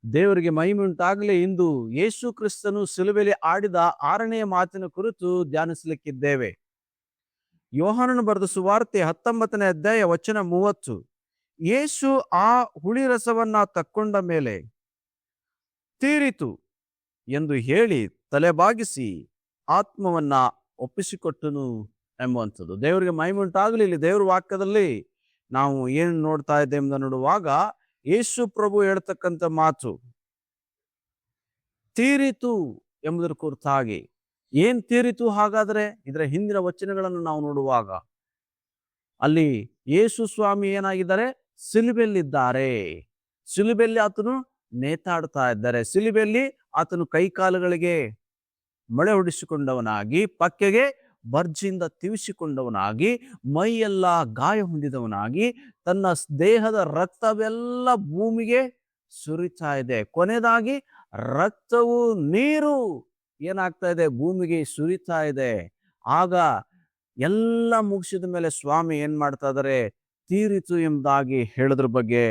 ದೇವರಿಗೆ ಮಹಿಮೆ ಉಂಟಾಗಲಿ. ಇಂದು ಯೇಸು ಕ್ರಿಸ್ತನು ಶಿಲುಬೆಯಲ್ಲಿ ಆಡಿದ 6ನೇ ಮಾತಿನ ಕುರಿತು ಧ್ಯಾನಿಸಲಿಕ್ಕಿದ್ದೇವೆ. ಯೋಹಾನನು ಬರೆದ ಸುವಾರ್ತೆ 19ನೇ ಅಧ್ಯಾಯ ವಚನ 30. ಯೇಸು ಆ ಹುಳಿ ರಸವನ್ನ ತಕ್ಕೊಂಡ ಮೇಲೆ ತೀರಿತು ಎಂದು ಹೇಳಿ ತಲೆಬಾಗಿಸಿ ಆತ್ಮವನ್ನ ಒಪ್ಪಿಸಿಕೊಟ್ಟನು ಎಂಬುವಂಥದ್ದು. ದೇವರಿಗೆ ಮಹಿಮೆ ಉಂಟಾಗಲಿ. ಇಲ್ಲಿ ದೇವರ ವಾಕ್ಯದಲ್ಲಿ ನಾವು ಏನು ನೋಡ್ತಾ ಇದ್ದೇವೆ ಎಂದು ನೋಡುವಾಗ ಯೇಸು ಪ್ರಭು ಹೇಳ್ತಕ್ಕಂಥ ಮಾತು ತೀರಿತು ಎಂಬುದರ ಕುರಿತಾಗಿ. ಏನ್ ತೀರಿತು ಹಾಗಾದ್ರೆ? ಇದರ ಹಿಂದಿನ ವಚನಗಳನ್ನು ನಾವು ನೋಡುವಾಗ ಅಲ್ಲಿ ಯೇಸು ಸ್ವಾಮಿ ಏನಾಗಿದ್ದಾರೆ? ಶಿಲುಬೆಯಲ್ಲಿದ್ದಾರೆ. ಶಿಲುಬೆಯಲ್ಲಿ ಆತನು ನೇತಾಡ್ತಾ ಇದ್ದಾರೆ. ಶಿಲುಬೆಯಲ್ಲಿ ಆತನು ಕೈಕಾಲುಗಳಿಗೆ ಮೊಳೆ ಹೊಡಿಸಿಕೊಂಡವನಾಗಿ, ಪಕ್ಕೆಗೆ ಬರ್ಜಿಯಿಂದ ತಿವಿಸಿಕೊಂಡವನಾಗಿ, ಮೈಯೆಲ್ಲ ಗಾಯ ಹೊಂದಿದವನಾಗಿ, ತನ್ನ ದೇಹದ ರಕ್ತವೆಲ್ಲ ಭೂಮಿಗೆ ಸುರಿತಾ ಇದೆ. ಕೊನೆಯದಾಗಿ ರಕ್ತವು ನೀರು ಏನಾಗ್ತಾ ಇದೆ? ಭೂಮಿಗೆ ಸುರಿತಾ ಇದೆ. ಆಗ ಎಲ್ಲ ಮುಗಿಸಿದ ಮೇಲೆ ಸ್ವಾಮಿ ಏನ್ ಮಾಡ್ತಾ ಇದ್ದಾರೆ? ತೀರಿತು ಎಂಬುದಾಗಿ ಹೇಳೋದ್ರ ಬಗ್ಗೆ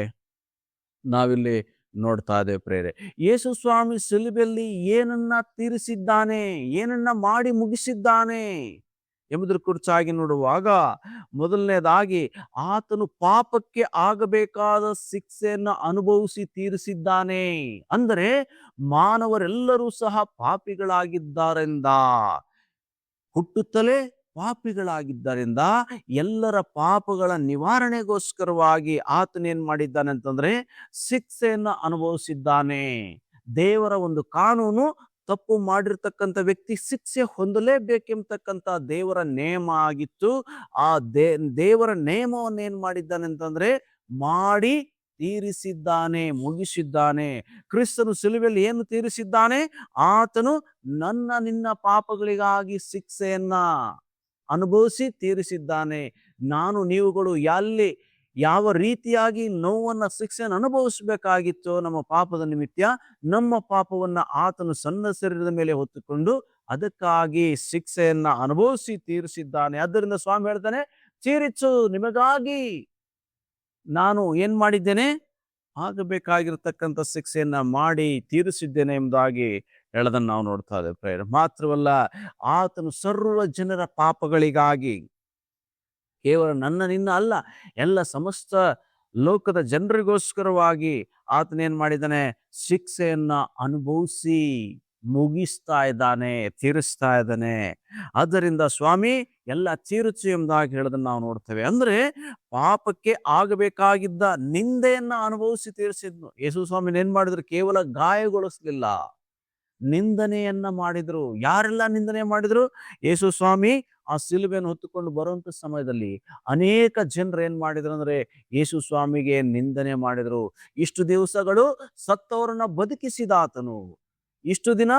ನಾವಿಲ್ಲಿ ನೋಡ್ತಾ ಇದ್ದೇವೆ ಪ್ರೇರೆ. ಯೇಸು ಸ್ವಾಮಿ ಶಿಲುಬೆಯಲ್ಲಿ ಏನನ್ನ ತೀರಿಸಿದ್ದಾನೆ, ಏನನ್ನ ಮಾಡಿ ಮುಗಿಸಿದ್ದಾನೆ ಎಂಬುದರ ಕುರಿತಾಗಿ ನೋಡುವಾಗ ಮೊದಲನೇದಾಗಿ ಆತನು ಪಾಪಕ್ಕೆ ಆಗಬೇಕಾದ ಶಿಕ್ಷೆಯನ್ನು ಅನುಭವಿಸಿ ತೀರಿಸಿದ್ದಾನೆ. ಅಂದರೆ ಮಾನವರೆಲ್ಲರೂ ಸಹ ಪಾಪಿಗಳಾಗಿದ್ದಾರೆಂದ, ಹುಟ್ಟುತ್ತಲೇ ಪಾಪಿಗಳಾಗಿದ್ದರಿಂದ ಎಲ್ಲರ ಪಾಪಗಳ ನಿವಾರಣೆಗೋಸ್ಕರವಾಗಿ ಆತನೇನ್ ಮಾಡಿದ್ದಾನೆ ಅಂತಂದ್ರೆ ಶಿಕ್ಷೆಯನ್ನು ಅನುಭವಿಸಿದ್ದಾನೆ. ದೇವರ ಒಂದು ಕಾನೂನು, ತಪ್ಪು ಮಾಡಿರ್ತಕ್ಕಂಥ ವ್ಯಕ್ತಿ ಶಿಕ್ಷೆ ಹೊಂದಲೇಬೇಕೆಂಬತಕ್ಕಂಥ ದೇವರ ನೇಮ ಆಗಿತ್ತು. ಆ ದೇವರ ನೇಮವನ್ನು ಏನ್ ಮಾಡಿದ್ದಾನೆ ಅಂತಂದ್ರೆ ಮಾಡಿ ತೀರಿಸಿದ್ದಾನೆ, ಮುಗಿಸಿದ್ದಾನೆ. ಕ್ರಿಸ್ತನು ಶಿಲುಬೆಯಲ್ಲಿ ಏನು ತೀರಿಸಿದ್ದಾನೆ? ಆತನು ನಿನ್ನ ಪಾಪಗಳಿಗಾಗಿ ಶಿಕ್ಷೆಯನ್ನ ಅನುಭವಿಸಿ ತೀರಿಸಿದ್ದಾನೆ. ನಾನು ನೀವುಗಳು ಯಾವ ರೀತಿಯಾಗಿ ನೋವನ್ನ ಶಿಕ್ಷೆಯನ್ನು ಅನುಭವಿಸಬೇಕಾಗಿತ್ತೋ ನಮ್ಮ ಪಾಪದ ನಿಮಿತ್ತ, ನಮ್ಮ ಪಾಪವನ್ನ ಆತನು ಸಣ್ಣ ಶರೀರದ ಮೇಲೆ ಹೊತ್ತುಕೊಂಡು ಅದಕ್ಕಾಗಿ ಶಿಕ್ಷೆಯನ್ನ ಅನುಭವಿಸಿ ತೀರಿಸಿದ್ದಾನೆ. ಆದ್ದರಿಂದ ಸ್ವಾಮಿ ಹೇಳ್ತಾನೆ, ತೀರಿಸು, ನಿಮಗಾಗಿ ನಾನು ಏನ್ ಮಾಡಿದ್ದೇನೆ? ಆಗಬೇಕಾಗಿರ್ತಕ್ಕಂಥ ಶಿಕ್ಷೆಯನ್ನ ಮಾಡಿ ತೀರಿಸಿದ್ದೇನೆ ಎಂಬುದಾಗಿ ಹೇಳದನ್ನು ನಾವು ನೋಡ್ತಾ ಇದ್ದೇವೆ ಪ್ರೇರ. ಮಾತ್ರವಲ್ಲ, ಆತನು ಸರ್ವ ಜನರ ಪಾಪಗಳಿಗಾಗಿ, ಕೇವಲ ನಿನ್ನ ಅಲ್ಲ, ಎಲ್ಲ ಸಮಸ್ತ ಲೋಕದ ಜನರಿಗೋಸ್ಕರವಾಗಿ ಆತನೇನ್ ಮಾಡಿದ್ದಾನೆ? ಶಿಕ್ಷೆಯನ್ನ ಅನುಭವಿಸಿ ಮುಗಿಸ್ತಾ ಇದ್ದಾನೆ, ತೀರಿಸ್ತಾ ಇದ್ದಾನೆ. ಆದ್ದರಿಂದ ಸ್ವಾಮಿ ಎಲ್ಲ ತೀರಿಸು ಎಂಬುದಾಗಿ ಹೇಳೋದನ್ನ ನಾವು ನೋಡ್ತೇವೆ. ಅಂದ್ರೆ ಪಾಪಕ್ಕೆ ಆಗಬೇಕಾಗಿದ್ದ ನಿಂದೆಯನ್ನ ಅನುಭವಿಸಿ ತೀರಿಸಿದ್ನು. ಯೇಸು ಸ್ವಾಮಿ ಏನ್ ಮಾಡಿದ್ರು? ಕೇವಲ ಗಾಯಗೊಳಿಸ್ಲಿಲ್ಲ, ನಿಂದನೆಯನ್ನ ಮಾಡಿದ್ರು. ಯಾರೆಲ್ಲ ನಿಂದನೆ ಮಾಡಿದ್ರು? ಯೇಸು ಸ್ವಾಮಿ ಆ ಶಿಲುಬೆಯನ್ನು ಹೊತ್ತುಕೊಂಡು ಬರುವಂತ ಸಮಯದಲ್ಲಿ ಅನೇಕ ಜನರು ಏನ್ ಮಾಡಿದ್ರು ಅಂದ್ರೆ ಯೇಸು ಸ್ವಾಮಿಗೆ ನಿಂದನೆ ಮಾಡಿದ್ರು. ಇಷ್ಟು ದಿವಸಗಳು ಸತ್ತವರನ್ನ ಬದುಕಿಸಿದ ಆತನು, ಇಷ್ಟು ದಿನ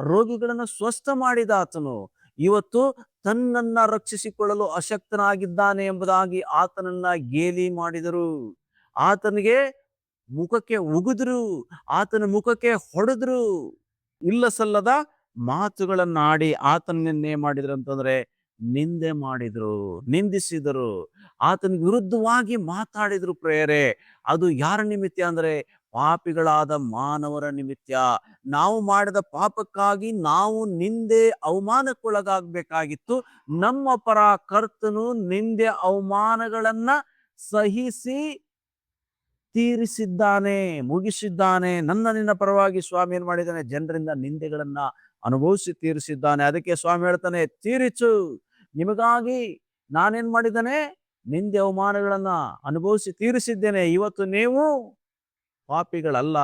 ರೋಗಿಗಳನ್ನ ಸ್ವಸ್ಥ ಮಾಡಿದ ಆತನು, ಇವತ್ತು ತನ್ನನ್ನ ರಕ್ಷಿಸಿಕೊಳ್ಳಲು ಅಶಕ್ತನಾಗಿದ್ದಾನೆ ಎಂಬುದಾಗಿ ಆತನನ್ನ ಗೇಲಿ ಮಾಡಿದರು. ಆತನಿಗೆ ಮುಖಕ್ಕೆ ಉಗಿದ್ರು, ಆತನ ಮುಖಕ್ಕೆ ಹೊಡೆದ್ರು, ಇಲ್ಲ ಸಲ್ಲದ ಮಾತುಗಳನ್ನಾಡಿ ಆತನನ್ನೇ ಮಾಡಿದ್ರು ಅಂತಂದ್ರೆ ನಿಂದೆ ಮಾಡಿದ್ರು, ನಿಂದಿಸಿದರು, ಆತನಿಗೆ ವಿರುದ್ಧವಾಗಿ ಮಾತಾಡಿದ್ರು ಪ್ರೇರೆ. ಅದು ಯಾರ ನಿಮಿತ್ತ ಅಂದ್ರೆ ಪಾಪಿಗಳಾದ ಮಾನವರ ನಿಮಿತ್ತ. ನಾವು ಮಾಡಿದ ಪಾಪಕ್ಕಾಗಿ ನಾವು ನಿಂದೆ ಅವಮಾನಕ್ಕೊಳಗಾಗಬೇಕಾಗಿತ್ತು. ನಮ್ಮ ಪರ ಕರ್ತನು ನಿಂದೆ ಅವಮಾನಗಳನ್ನ ಸಹಿಸಿ ತೀರಿಸಿದ್ದಾನೆ, ಮುಗಿಸಿದ್ದಾನೆ. ನಿನ್ನ ಪರವಾಗಿ ಸ್ವಾಮಿ ಏನ್ ಮಾಡಿದ್ದಾನೆ? ಜನರಿಂದ ನಿಂದೆಗಳನ್ನ ಅನುಭವಿಸಿ ತೀರಿಸಿದ್ದಾನೆ. ಅದಕ್ಕೆ ಸ್ವಾಮಿ ಹೇಳ್ತಾನೆ, ತೀರಿಸು, ನಿಮಗಾಗಿ ನಾನೇನ್ ಮಾಡಿದ್ದಾನೆ? ನಿಂದೆ ಅವಮಾನಗಳನ್ನ ಅನುಭವಿಸಿ ತೀರಿಸಿದ್ದೇನೆ. ಇವತ್ತು ನೀವು ಪಾಪಿಗಳಲ್ಲ,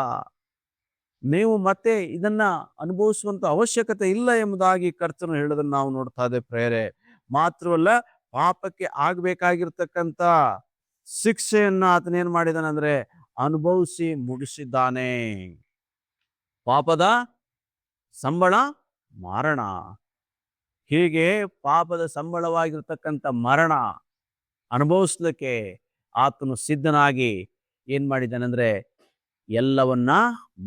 ನೀವು ಮತ್ತೆ ಇದನ್ನ ಅನುಭವಿಸುವಂತ ಅವಶ್ಯಕತೆ ಇಲ್ಲ ಎಂಬುದಾಗಿ ಕರ್ತನು ಹೇಳೋದನ್ನ ನಾವು ನೋಡ್ತಾ ಇದ್ದೇವೆ ಪ್ರೇರೆ. ಮಾತ್ರವಲ್ಲ, ಪಾಪಕ್ಕೆ ಆಗ್ಬೇಕಾಗಿರ್ತಕ್ಕಂಥ ಶಿಕ್ಷೆಯನ್ನ ಆತನೇನ್ ಮಾಡಿದಾನೆ ಅಂದ್ರೆ ಅನುಭವಿಸಿ ಮುಗಿಸಿದ್ದಾನೆ. ಪಾಪದ ಸಂಬಳ ಮರಣ. ಹೀಗೆ ಪಾಪದ ಸಂಬಳವಾಗಿರ್ತಕ್ಕಂಥ ಮರಣ ಅನುಭವಿಸ್ಲಿಕ್ಕೆ ಆತನು ಸಿದ್ಧನಾಗಿ ಏನ್ ಮಾಡಿದ್ದಾನೆ ಅಂದ್ರೆ ಎಲ್ಲವನ್ನ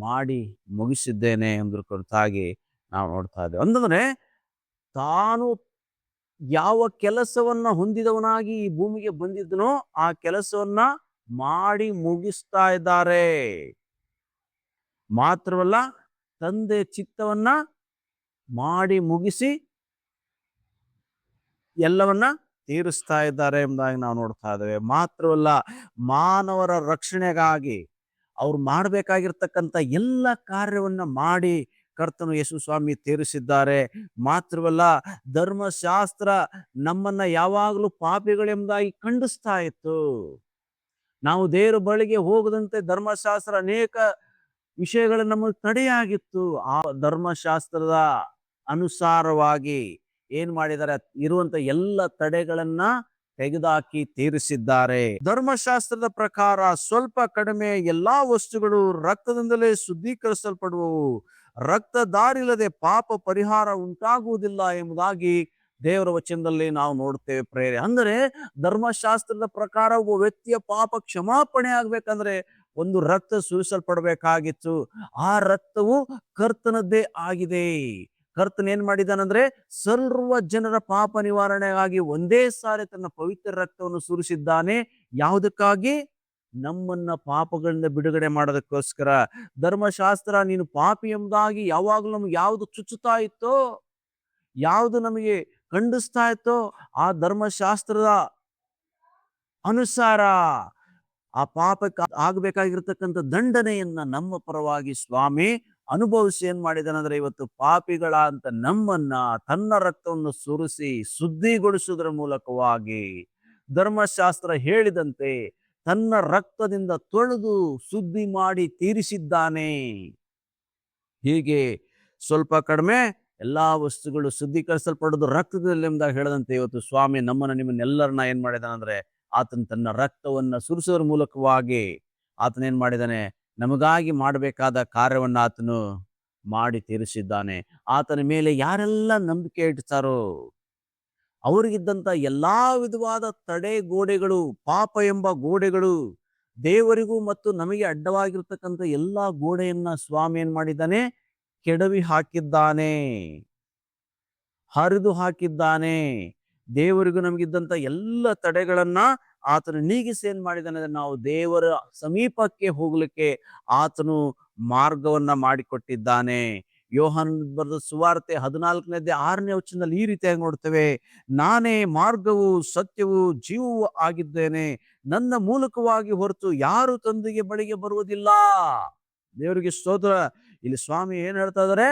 ಮಾಡಿ ಮುಗಿಸಿದ್ದೇನೆ ಎಂಬುದ್ರ ಕುರಿತಾಗಿ ನಾವು ನೋಡ್ತಾ ಇದ್ದೇವೆ. ಅಂತಂದ್ರೆ ತಾನು ಯಾವ ಕೆಲಸವನ್ನ ಹೊಂದಿದವನಾಗಿ ಈ ಭೂಮಿಗೆ ಬಂದಿದ್ದನೋ ಆ ಕೆಲಸವನ್ನ ಮಾಡಿ ಮುಗಿಸ್ತಾ ಇದ್ದಾರೆ. ಮಾತ್ರವಲ್ಲ, ತಂದೆ ಚಿತ್ತವನ್ನ ಮಾಡಿ ಮುಗಿಸಿ ಎಲ್ಲವನ್ನ ತೀರಿಸ್ತಾ ಇದ್ದಾರೆ ಎಂಬುದಾಗಿ ನಾವು ನೋಡ್ತಾ ಇದ್ದೇವೆ. ಮಾತ್ರವಲ್ಲ, ಮಾನವರ ರಕ್ಷಣೆಗಾಗಿ ಅವ್ರು ಮಾಡಬೇಕಾಗಿರ್ತಕ್ಕಂಥ ಎಲ್ಲ ಕಾರ್ಯವನ್ನ ಮಾಡಿ ಕರ್ತನು ಯೇಸು ಸ್ವಾಮಿ ತೀರಿಸಿದ್ದಾರೆ. ಮಾತ್ರವಲ್ಲ, ಧರ್ಮಶಾಸ್ತ್ರ ನಮ್ಮನ್ನ ಯಾವಾಗಲೂ ಪಾಪಿಗಳೆಂಬುದಾಗಿ ಖಂಡಿಸ್ತಾ ಇತ್ತು. ನಾವು ದೇವರ ಬಳಿಗೆ ಹೋಗದಂತೆ ಧರ್ಮಶಾಸ್ತ್ರ ಅನೇಕ ವಿಷಯಗಳು ನಮಗೆ ತಡೆಯಾಗಿತ್ತು. ಆ ಧರ್ಮಶಾಸ್ತ್ರದ ಅನುಸಾರವಾಗಿ ಏನ್ ಮಾಡಿದ್ದಾರೆ, ಇರುವಂತ ಎಲ್ಲ ತಡೆಗಳನ್ನ ತೆಗೆದುಹಾಕಿ ತೀರಿಸಿದ್ದಾರೆ. ಧರ್ಮಶಾಸ್ತ್ರದ ಪ್ರಕಾರ ಸ್ವಲ್ಪ ಕಡಿಮೆ ಎಲ್ಲಾ ವಸ್ತುಗಳು ರಕ್ತದಿಂದಲೇ ಶುದ್ಧೀಕರಿಸಲ್ಪಡುವವು, ರಕ್ತದಾರಿಲ್ಲದೆ ಪಾಪ ಪರಿಹಾರ ಉಂಟಾಗುವುದಿಲ್ಲ ಎಂಬುದಾಗಿ ದೇವರ ವಚನದಲ್ಲಿ ನಾವು ನೋಡ್ತೇವೆ ಪ್ರೇರೆ. ಅಂದರೆ ಧರ್ಮಶಾಸ್ತ್ರದ ಪ್ರಕಾರ ಒಬ್ಬ ವ್ಯಕ್ತಿಯ ಪಾಪ ಕ್ಷಮಾಪಣೆ ಆಗ್ಬೇಕಂದ್ರೆ ಒಂದು ರಕ್ತ ಸುರಿಸಲ್ಪಡಬೇಕಾಗಿತ್ತು. ಆ ರಕ್ತವು ಕರ್ತನದ್ದೇ ಆಗಿದೆ. ಕರ್ತನ್ ಏನ್ ಮಾಡಿದಾನಂದ್ರೆ ಸರ್ವ ಜನರ ಪಾಪ ನಿವಾರಣೆಗಾಗಿ ಒಂದೇ ಸಾರಿ ತನ್ನ ಪವಿತ್ರ ರಕ್ತವನ್ನು ಸುರಿಸಿದ್ದಾನೆ. ಯಾವುದಕ್ಕಾಗಿ? ನಮ್ಮನ್ನ ಪಾಪಗಳಿಂದ ಬಿಡುಗಡೆ ಮಾಡೋದಕ್ಕೋಸ್ಕರ. ಧರ್ಮಶಾಸ್ತ್ರ ನೀನು ಪಾಪಿ ಎಂಬುದಾಗಿ ಯಾವಾಗಲೂ ನಮ್ಗೆ ಯಾವುದು ಚುಚ್ಚುತ್ತಾ ಇತ್ತೋ, ಯಾವುದು ನಮಗೆ ಖಂಡಿಸ್ತಾ ಇತ್ತೋ, ಆ ಧರ್ಮಶಾಸ್ತ್ರದ ಅನುಸಾರ ಆ ಪಾಪಕ್ಕೆ ಆಗ್ಬೇಕಾಗಿರ್ತಕ್ಕಂಥ ದಂಡನೆಯನ್ನ ನಮ್ಮ ಪರವಾಗಿ ಸ್ವಾಮಿ ಅನುಭವಿಸಿ ಏನ್ ಮಾಡಿದಾನಂದ್ರೆ ಇವತ್ತು ಪಾಪಿಗಳ ಅಂತ ನಮ್ಮನ್ನ ತನ್ನ ರಕ್ತವನ್ನು ಸುರಿಸಿ ಶುದ್ಧಿಗೊಳಿಸುವುದರ ಮೂಲಕವಾಗಿ ಧರ್ಮಶಾಸ್ತ್ರ ಹೇಳಿದಂತೆ ತನ್ನ ರಕ್ತದಿಂದ ತೊಳೆದು ಶುದ್ಧಿ ಮಾಡಿ ತೀರಿಸಿದ್ದಾನೆ. ಹೀಗೆ ಸ್ವಲ್ಪ ಕಡಿಮೆ ಎಲ್ಲಾ ವಸ್ತುಗಳು ಶುದ್ಧೀಕರಿಸಲ್ಪಡೋದು ರಕ್ತದಲ್ಲಿ ಎಂಬುದಾಗಿ ಹೇಳದಂತೆ ಇವತ್ತು ಸ್ವಾಮಿ ನಮ್ಮನ್ನ ನಿಮ್ಮನ್ನೆಲ್ಲರನ್ನ ಏನ್ ಮಾಡಿದಾನಂದ್ರೆ ಆತನ ತನ್ನ ರಕ್ತವನ್ನ ಸುರಿಸೋದ್ರ ಮೂಲಕವಾಗಿ ಆತನ ಏನ್ ಮಾಡಿದಾನೆ, ನಮಗಾಗಿ ಮಾಡಬೇಕಾದ ಕಾರ್ಯವನ್ನ ಆತನು ಮಾಡಿ ತೀರಿಸಿದ್ದಾನೆ. ಆತನ ಮೇಲೆ ಯಾರೆಲ್ಲ ನಂಬಿಕೆ ಇಡ್ತಾರೋ ಅವ್ರಿಗಿದ್ದಂತ ಎಲ್ಲಾ ವಿಧವಾದ ತಡೆ ಗೋಡೆಗಳು, ಪಾಪ ಎಂಬ ಗೋಡೆಗಳು, ದೇವರಿಗೂ ಮತ್ತು ನಮಗೆ ಅಡ್ಡವಾಗಿರ್ತಕ್ಕಂಥ ಎಲ್ಲಾ ಗೋಡೆಯನ್ನ ಸ್ವಾಮಿ ಏನ್ ಮಾಡಿದ್ದಾನೆ, ಕೆಡವಿ ಹಾಕಿದ್ದಾನೆ, ಹರಿದು ಹಾಕಿದ್ದಾನೆ. ದೇವರಿಗೂ ನಮಗಿದ್ದಂತ ಎಲ್ಲ ತಡೆಗಳನ್ನ ಆತನು ನೀಗಿಸಿ ಏನ್ ಮಾಡಿದಾನೆ, ನಾವು ದೇವರ ಸಮೀಪಕ್ಕೆ ಹೋಗ್ಲಿಕ್ಕೆ ಆತನು ಮಾರ್ಗವನ್ನ ಮಾಡಿಕೊಟ್ಟಿದ್ದಾನೆ. ಯೋಹಾನನ ಬರೆದ ಸುವಾರ್ತೆ 14ನೇ ವಚನದಲ್ಲಿ ಈ ರೀತಿಯಾಗಿ ನೋಡ್ತೇವೆ, ನಾನೇ ಮಾರ್ಗವು ಸತ್ಯವೂ ಜೀವವೂ ಆಗಿದ್ದೇನೆ, ನನ್ನ ಮೂಲಕವಾಗಿ ಹೊರತು ಯಾರು ತಂದೆಗೆ ಬಳಿಗೆ ಬರುವುದಿಲ್ಲ. ದೇವರಿಗೆ ಸ್ತೋತ್ರ. ಇಲ್ಲಿ ಸ್ವಾಮಿ ಏನ್ ಹೇಳ್ತಾ ಇದಾರೆ,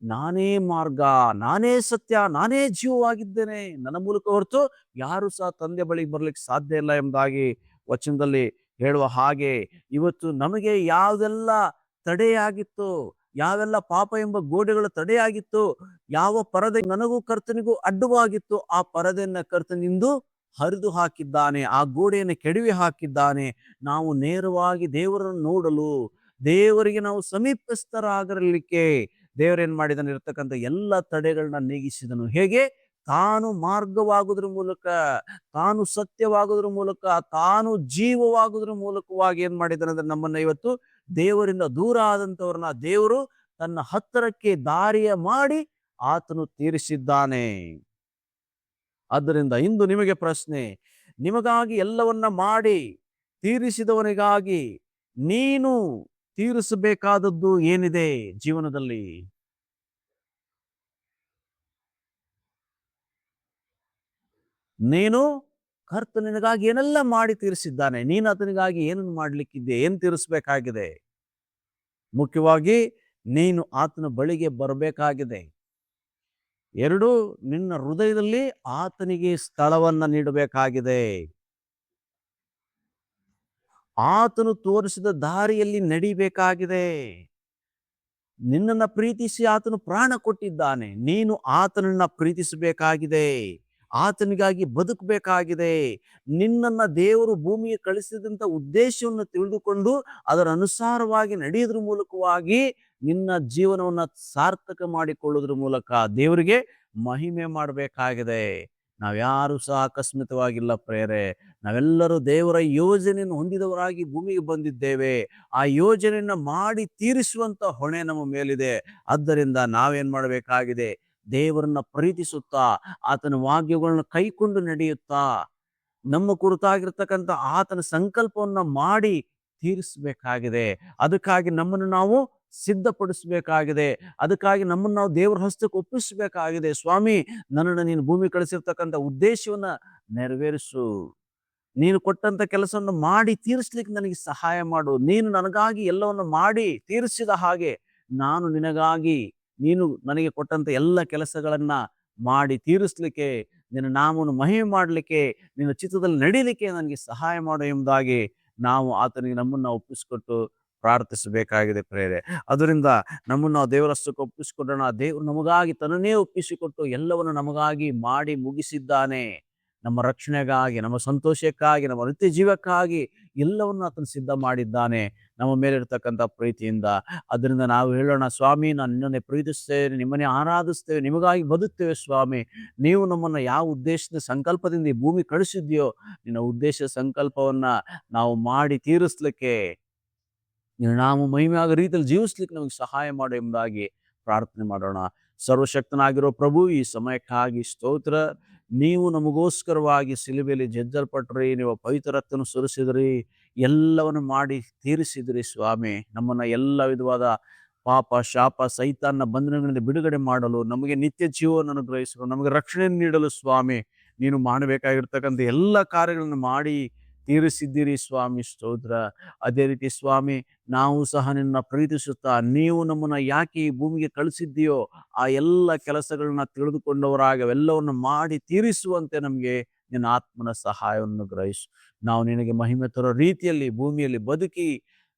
ನಾನೇ ಮಾರ್ಗ, ನಾನೇ ಸತ್ಯ, ನಾನೇ ಜೀವವಾಗಿದ್ದೇನೆ, ನನ್ನ ಮೂಲಕ ಹೊರತು ಯಾರು ಸಹ ತಂದೆ ಬಳಿಗೆ ಬರ್ಲಿಕ್ಕೆ ಸಾಧ್ಯ ಇಲ್ಲ ಎಂಬುದಾಗಿ ವಚನದಲ್ಲಿ ಹೇಳುವ ಹಾಗೆ ಇವತ್ತು ನಮಗೆ ಯಾವ್ದೆಲ್ಲ ತಡೆಯಾಗಿತ್ತು, ಯಾವೆಲ್ಲ ಪಾಪ ಎಂಬ ಗೋಡೆಗಳು ತಡೆಯಾಗಿತ್ತು, ಯಾವ ಪರದೆ ನನಗೂ ಕರ್ತನಿಗೂ ಅಡ್ಡವಾಗಿತ್ತು, ಆ ಪರದೆಯನ್ನ ಕರ್ತನಿಂದು ಹರಿದು ಹಾಕಿದ್ದಾನೆ, ಆ ಗೋಡೆಯನ್ನು ಕೆಡವಿ ಹಾಕಿದ್ದಾನೆ. ನಾವು ನೇರವಾಗಿ ದೇವರನ್ನು ನೋಡಲು, ದೇವರಿಗೆ ನಾವು ಸಮೀಪಸ್ಥರಾಗಿರಲಿಕ್ಕೆ ದೇವರೇನ್ ಮಾಡಿದನು, ಇರತಕ್ಕಂಥ ಎಲ್ಲ ತಡೆಗಳನ್ನ ನೀಗಿಸಿದನು. ಹೇಗೆ? ತಾನು ಮಾರ್ಗವಾಗುವುದ್ರ ಮೂಲಕ, ತಾನು ಸತ್ಯವಾಗುವುದ್ರ ಮೂಲಕ, ತಾನು ಜೀವವಾಗುವುದ್ರ ಮೂಲಕವಾಗಿ ಏನ್ ಮಾಡಿದನಂದ್ರೆ ನಮ್ಮನ್ನ ಇವತ್ತು ದೇವರಿಂದ ದೂರ ಆದಂತವ್ರನ್ನ ದೇವರು ತನ್ನ ಹತ್ತಿರಕ್ಕೆ ದಾರಿಯ ಮಾಡಿ ಆತನು ತೀರಿಸಿದ್ದಾನೆ. ಆದ್ದರಿಂದ ಇಂದು ನಿಮಗೆ ಪ್ರಶ್ನೆ, ನಿಮಗಾಗಿ ಎಲ್ಲವನ್ನ ಮಾಡಿ ತೀರಿಸಿದವನಿಗಾಗಿ ನೀನು ತೀರಿಸಬೇಕಾದದ್ದು ಏನಿದೆ ಜೀವನದಲ್ಲಿ? ನೀನು ಕರ್ತ ನಿನಗಾಗಿ ಏನೆಲ್ಲ ಮಾಡಿ ತೀರಿಸಿದ್ದಾನೆ, ನೀನು ಆತನಿಗಾಗಿ ಏನನ್ನು ಮಾಡ್ಲಿಕ್ಕಿದ್ದೆ, ಏನ್ ತೀರಿಸಬೇಕಾಗಿದೆ? ಮುಖ್ಯವಾಗಿ ನೀನು ಆತನ ಬಳಿಗೆ ಬರಬೇಕಾಗಿದೆ. ಎರಡು, ನಿನ್ನ ಹೃದಯದಲ್ಲಿ ಆತನಿಗೆ ಸ್ಥಳವನ್ನ ನೀಡಬೇಕಾಗಿದೆ. ಆತನು ತೋರಿಸಿದ ದಾರಿಯಲ್ಲಿ ನಡಿಬೇಕಾಗಿದೆ. ನಿನ್ನನ್ನ ಪ್ರೀತಿಸಿ ಆತನು ಪ್ರಾಣ ಕೊಟ್ಟಿದ್ದಾನೆ, ನೀನು ಆತನನ್ನ ಪ್ರೀತಿಸಬೇಕಾಗಿದೆ, ಆತನಿಗಾಗಿ ಬದುಕಬೇಕಾಗಿದೆ. ನಿನ್ನನ್ನ ದೇವರು ಭೂಮಿಗೆ ಕಳಿಸಿದಂತ ಉದ್ದೇಶವನ್ನು ತಿಳಿದುಕೊಂಡು ಅದರ ಅನುಸಾರವಾಗಿ ನಡೆಯೋದ್ರ ಮೂಲಕವಾಗಿ ನಿನ್ನ ಜೀವನವನ್ನ ಸಾರ್ಥಕ ಮಾಡಿಕೊಳ್ಳೋದ್ರ ಮೂಲಕ ದೇವರಿಗೆ ಮಹಿಮೆ ಮಾಡಬೇಕಾಗಿದೆ. ನಾವ್ಯಾರು ಸಹ ಆಕಸ್ಮಿಕವಾಗಿಲ್ಲ ಪ್ರೇರೆ, ನಾವೆಲ್ಲರೂ ದೇವರ ಯೋಜನೆಯನ್ನು ಹೊಂದಿದವರಾಗಿ ಭೂಮಿಗೆ ಬಂದಿದ್ದೇವೆ. ಆ ಯೋಜನೆಯನ್ನ ಮಾಡಿ ತೀರಿಸುವಂತ ಹೊಣೆ ನಮ್ಮ ಮೇಲಿದೆ. ಆದ್ದರಿಂದ ನಾವೇನ್ ಮಾಡಬೇಕಾಗಿದೆ, ದೇವರನ್ನ ಪ್ರೀತಿಸುತ್ತಾ ಆತನ ವಾಕ್ಯಗಳನ್ನ ಕೈಕೊಂಡು ನಡೆಯುತ್ತಾ ನಮ್ಮ ಕುರಿತಾಗಿರ್ತಕ್ಕಂಥ ಆತನ ಸಂಕಲ್ಪವನ್ನ ಮಾಡಿ ತೀರಿಸಬೇಕಾಗಿದೆ. ಅದಕ್ಕಾಗಿ ನಮ್ಮನ್ನು ನಾವು ಸಿದ್ಧಪಡಿಸಬೇಕಾಗಿದೆ. ಅದಕ್ಕಾಗಿ ನಮ್ಮನ್ನು ನಾವು ದೇವರ ಹಸ್ತಕ್ಕೆ ಒಪ್ಪಿಸಬೇಕಾಗಿದೆ. ಸ್ವಾಮಿ, ನನ್ನನ್ನು ನೀನು ಭೂಮಿ ಕಳಿಸಿರ್ತಕ್ಕಂಥ ಉದ್ದೇಶವನ್ನ ನೆರವೇರಿಸು. ನೀನು ಕೊಟ್ಟಂತ ಕೆಲಸವನ್ನು ಮಾಡಿ ತೀರಿಸ್ಲಿಕ್ಕೆ ನನಗೆ ಸಹಾಯ ಮಾಡು. ನೀನು ನನಗಾಗಿ ಎಲ್ಲವನ್ನು ಮಾಡಿ ತೀರಿಸಿದ ಹಾಗೆ ನಾನು ನಿನಗಾಗಿ ನೀನು ನನಗೆ ಕೊಟ್ಟಂತ ಎಲ್ಲ ಕೆಲಸಗಳನ್ನ ಮಾಡಿ ತೀರಿಸ್ಲಿಕ್ಕೆ, ನಿನ್ನ ನಾಮವನ್ನು ಮಹಿಮೆ ಮಾಡಲಿಕ್ಕೆ, ನಿನ್ನ ಚಿತ್ತದಲ್ಲಿ ನಡೀಲಿಕ್ಕೆ ನನಗೆ ಸಹಾಯ ಮಾಡು ಎಂಬುದಾಗಿ ನಾವು ಆತನಿಗೆ ನಮ್ಮನ್ನು ಒಪ್ಪಿಸಿಕೊಟ್ಟು ಪ್ರಾರ್ಥಿಸಬೇಕಾಗಿದೆ ಪ್ರೇರೆ. ಅದರಿಂದ ನಮ್ಮನ್ನು ನಾವು ದೇವರಷ್ಟಕ್ಕೆ ಒಪ್ಪಿಸಿಕೊಡೋಣ. ದೇವರು ನಮಗಾಗಿ ತನ್ನನ್ನೇ ಒಪ್ಪಿಸಿಕೊಟ್ಟು ಎಲ್ಲವನ್ನು ನಮಗಾಗಿ ಮಾಡಿ ಮುಗಿಸಿದ್ದಾನೆ. ನಮ್ಮ ರಕ್ಷಣೆಗಾಗಿ, ನಮ್ಮ ಸಂತೋಷಕ್ಕಾಗಿ, ನಮ್ಮ ನಿತ್ಯ ಜೀವಕ್ಕಾಗಿ ಎಲ್ಲವನ್ನು ಆತನು ಸಿದ್ಧ ಮಾಡಿದ್ದಾನೆ ನಮ್ಮ ಮೇಲಿರ್ತಕ್ಕಂಥ ಪ್ರೀತಿಯಿಂದ. ಅದರಿಂದ ನಾವು ಹೇಳೋಣ, ಸ್ವಾಮಿ, ನಾನು ನಿನ್ನನ್ನೇ ಪ್ರೀತಿಸ್ತೇವೆ, ನಿಮ್ಮನ್ನೇ ಆರಾಧಿಸ್ತೇವೆ, ನಿಮಗಾಗಿ ಬದುಕ್ತೇವೆ ಸ್ವಾಮಿ. ನೀವು ನಮ್ಮನ್ನು ಯಾವ ಉದ್ದೇಶದ ಸಂಕಲ್ಪದಿಂದ ಈ ಭೂಮಿ ಕಳಿಸಿದ್ಯೋ, ನಿನ್ನ ಉದ್ದೇಶ ಸಂಕಲ್ಪವನ್ನ ನಾವು ಮಾಡಿ ತೀರಿಸ್ಲಿಕ್ಕೆ, ನಿನ್ನ ನಾಮ ಮಹಿಮೆ ಆಗೋ ರೀತಿಯಲ್ಲಿ ಜೀವಿಸ್ಲಿಕ್ಕೆ ನಮಗೆ ಸಹಾಯ ಮಾಡು ಎಂಬುದಾಗಿ ಪ್ರಾರ್ಥನೆ ಮಾಡೋಣ. ಸರ್ವಶಕ್ತನಾಗಿರೋ ಪ್ರಭು, ಈ ಸಮಯಕ್ಕಾಗಿ ಸ್ತೋತ್ರ. ನೀವು ನಮಗೋಸ್ಕರವಾಗಿ ಶಿಲುಬೆಯಲ್ಲಿ ಜಜ್ಜಲ್ಪಟ್ರಿ, ನೀವು ಪವಿತ್ರ ರಕ್ತವನ್ನು ಸುರಿಸಿದ್ರಿ, ಎಲ್ಲವನ್ನು ಮಾಡಿ ತೀರಿಸಿದ್ರಿ ಸ್ವಾಮಿ. ನಮ್ಮನ್ನ ಎಲ್ಲ ವಿಧವಾದ ಪಾಪ, ಶಾಪ, ಸೈತಾನ್ನ ಬಂಧನಗಳಿಂದ ಬಿಡುಗಡೆ ಮಾಡಲು, ನಮಗೆ ನಿತ್ಯ ಜೀವವನ್ನು ಅನುಗ್ರಹಿಸಲು, ನಮಗೆ ರಕ್ಷಣೆಯನ್ನು ನೀಡಲು ಸ್ವಾಮಿ ನೀನು ಮಾಡಬೇಕಾಗಿರ್ತಕ್ಕಂಥ ಎಲ್ಲ ಕಾರ್ಯಗಳನ್ನು ಮಾಡಿ ತೀರಿಸಿದ್ದೀರಿ ಸ್ವಾಮಿ, ಸ್ತೋತ್ರ. ಅದೇ ರೀತಿ ಸ್ವಾಮಿ, ನಾವು ಸಹ ನಿನ್ನ ಪ್ರೀತಿಸುತ್ತಾ ನೀವು ನಮ್ಮನ್ನ ಯಾಕೆ ಈ ಭೂಮಿಗೆ ಕಳಿಸಿದ್ದೀಯೋ ಆ ಎಲ್ಲ ಕೆಲಸಗಳನ್ನ ತಿಳಿದುಕೊಂಡವರಾಗಿ ಅವೆಲ್ಲವನ್ನು ಮಾಡಿ ತೀರಿಸುವಂತೆ ನಮಗೆ ನಿನ್ನ ಆತ್ಮನ ಸಹಾಯವನ್ನು ಗ್ರಹಿಸು. ನಾವು ನಿನಗೆ ಮಹಿಮೆ ತರೋ ರೀತಿಯಲ್ಲಿ ಭೂಮಿಯಲ್ಲಿ ಬದುಕಿ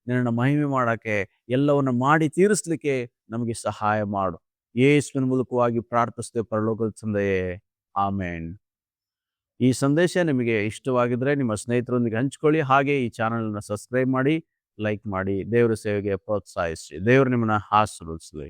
ನಿನ್ನ ಮಹಿಮೆ ಮಾಡಕ್ಕೆ, ಎಲ್ಲವನ್ನು ಮಾಡಿ ತೀರಿಸ್ಲಿಕ್ಕೆ ನಮಗೆ ಸಹಾಯ ಮಾಡು. ಯೇಸುವಿನ ಮೂಲಕವಾಗಿ ಪ್ರಾರ್ಥಿಸ್ತೇವೆ ಪರಲೋಕದ ತಂದೆಯೇ, ಆಮೇನ್. ಈ ಸಂದೇಶ ನಿಮಗೆ ಇಷ್ಟವಾಗಿದ್ರೆ ನಿಮ್ಮ ಸ್ನೇಹಿತರೊಂದಿಗೆ ಹಂಚ್ಕೊಳ್ಳಿ. ಹಾಗೆ ಈ ಚಾನಲ್ನ ಸಬ್ಸ್ಕ್ರೈಬ್ ಮಾಡಿ, ಲೈಕ್ ಮಾಡಿ, ದೇವರ ಸೇವೆಗೆ ಪ್ರೋತ್ಸಾಹಿಸಿ. ದೇವರು ನಿಮ್ಮನ್ನ ಆಶೀರ್ವದಿಸಲಿ.